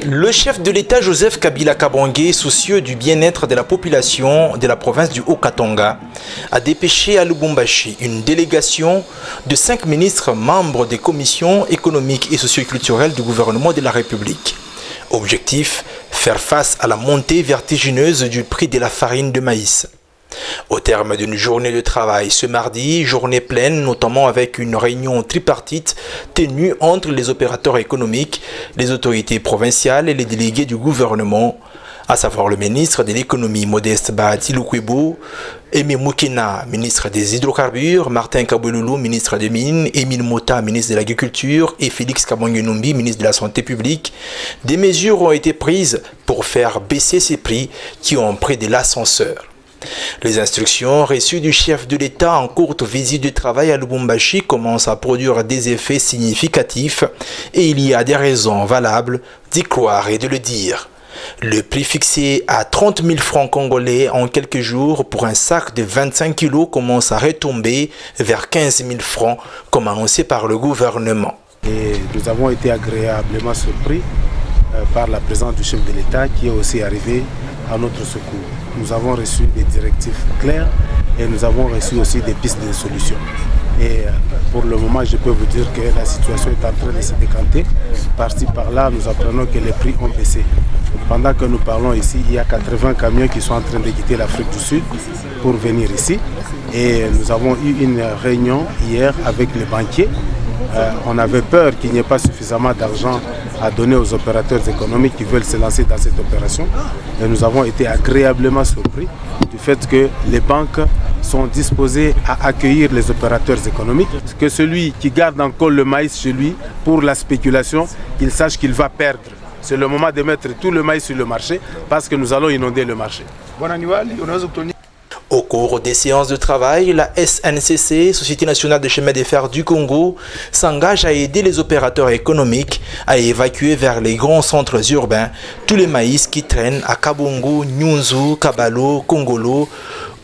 Le chef de l'État Joseph Kabila Kabange, soucieux du bien-être de la population de la province du Haut-Katanga, a dépêché à Lubumbashi une délégation de 5 ministres membres des commissions économiques et socio-culturelles du gouvernement de la République. Objectif, faire face à la montée vertigineuse du prix de la farine de maïs. Au terme d'une journée de travail ce mardi, journée pleine notamment avec une réunion tripartite tenue entre les opérateurs économiques, les autorités provinciales et les délégués du gouvernement, à savoir le ministre de l'économie Modeste Bahati Lukwebo, Aimé Moukena, ministre des hydrocarbures, Martin Kabouloulou, ministre des mines, Émile Mota, ministre de l'agriculture et Félix Kabange-Numbi, ministre de la santé publique. Des mesures ont été prises pour faire baisser ces prix qui ont pris de l'ascenseur. Les instructions reçues du chef de l'État en courte visite de travail à Lubumbashi commencent à produire des effets significatifs et il y a des raisons valables d'y croire et de le dire. Le prix fixé à 30 000 francs congolais en quelques jours pour un sac de 25 kg commence à retomber vers 15 000 francs comme annoncé par le gouvernement. Et nous avons été agréablement surpris par la présence du chef de l'État qui est aussi arrivé à notre secours. Nous avons reçu des directives claires et nous avons reçu aussi des pistes de solutions. Et pour le moment, je peux vous dire que la situation est en train de se décanter. Par-ci, par-là, nous apprenons que les prix ont baissé. Pendant que nous parlons ici, il y a 80 camions qui sont en train de quitter l'Afrique du Sud pour venir ici. Et nous avons eu une réunion hier avec les banquiers. On avait peur qu'il n'y ait pas suffisamment d'argent à donner aux opérateurs économiques qui veulent se lancer dans cette opération. Et nous avons été agréablement surpris du fait que les banques sont disposées à accueillir les opérateurs économiques. Que celui qui garde encore le maïs chez lui pour la spéculation, qu'il sache qu'il va perdre. C'est le moment de mettre tout le maïs sur le marché parce que nous allons inonder le marché. Au cours des séances de travail, la SNCC, Société nationale de chemin de fer du Congo, s'engage à aider les opérateurs économiques à évacuer vers les grands centres urbains tous les maïs qui traînent à Kabongo, Nyunzu, Kabalo, Kongolo,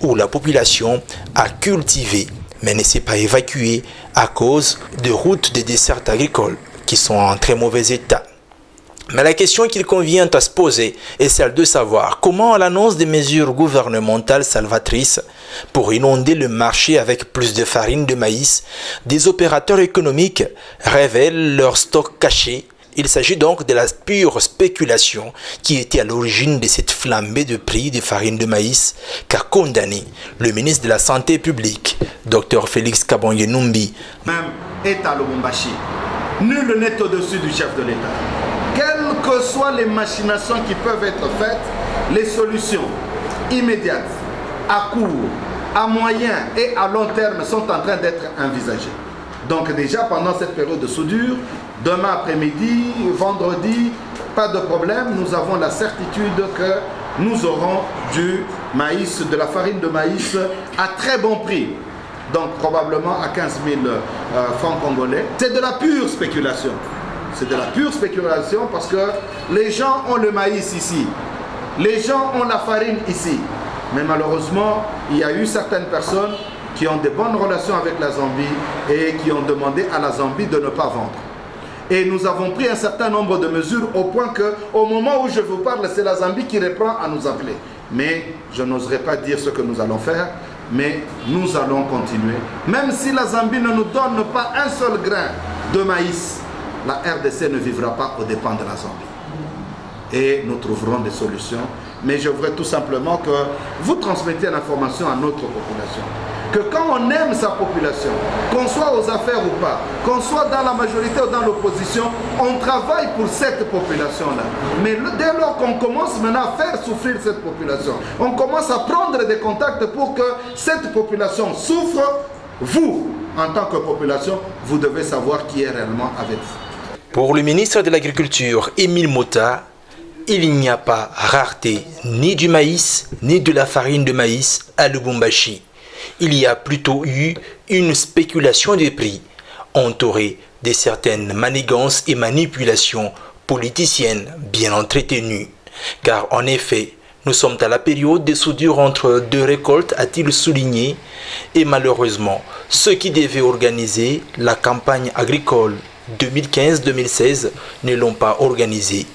où la population a cultivé, mais ne s'est pas évacuée à cause de routes de dessertes agricoles qui sont en très mauvais état. Mais la question qu'il convient à se poser est celle de savoir comment l'annonce des mesures gouvernementales salvatrices pour inonder le marché avec plus de farine de maïs, des opérateurs économiques révèlent leur stock caché. Il s'agit donc de la pure spéculation qui était à l'origine de cette flambée de prix des farines de maïs qu'a condamné le ministre de la Santé publique, Dr Félix Kabange-Numbi. Même est à Lubumbashi. Nul n'est au-dessus du chef de l'État. Quelles que soient les machinations qui peuvent être faites, les solutions immédiates, à court, à moyen et à long terme sont en train d'être envisagées. Donc déjà pendant cette période de soudure, demain après-midi, vendredi, pas de problème, nous avons la certitude que nous aurons du maïs, de la farine de maïs à très bon prix. Donc probablement à 15 000 francs congolais. C'est de la pure spéculation. C'est de la pure spéculation parce que les gens ont le maïs ici. Les gens ont la farine ici. Mais malheureusement, il y a eu certaines personnes qui ont de bonnes relations avec la Zambie et qui ont demandé à la Zambie de ne pas vendre. Et nous avons pris un certain nombre de mesures au point qu'au moment où je vous parle, c'est la Zambie qui reprend à nous appeler. Mais je n'oserais pas dire ce que nous allons faire, mais nous allons continuer. Même si la Zambie ne nous donne pas un seul grain de maïs, la RDC ne vivra pas aux dépens de la Zambie. Et nous trouverons des solutions. Mais je voudrais tout simplement que vous transmettiez l'information à notre population. Que quand on aime sa population, qu'on soit aux affaires ou pas, qu'on soit dans la majorité ou dans l'opposition, on travaille pour cette population-là. Mais dès lors qu'on commence maintenant à faire souffrir cette population, on commence à prendre des contacts pour que cette population souffre, vous, en tant que population, vous devez savoir qui est réellement avec vous. Pour le ministre de l'Agriculture, Émile Mota, il n'y a pas rareté ni du maïs ni de la farine de maïs à Lubumbashi. Il y a plutôt eu une spéculation des prix, entourée de certaines manigances et manipulations politiciennes bien entretenues. Car en effet, nous sommes à la période de soudure entre deux récoltes, a-t-il souligné, et malheureusement, ceux qui devaient organiser la campagne agricole 2015-2016 ne l'ont pas organisée.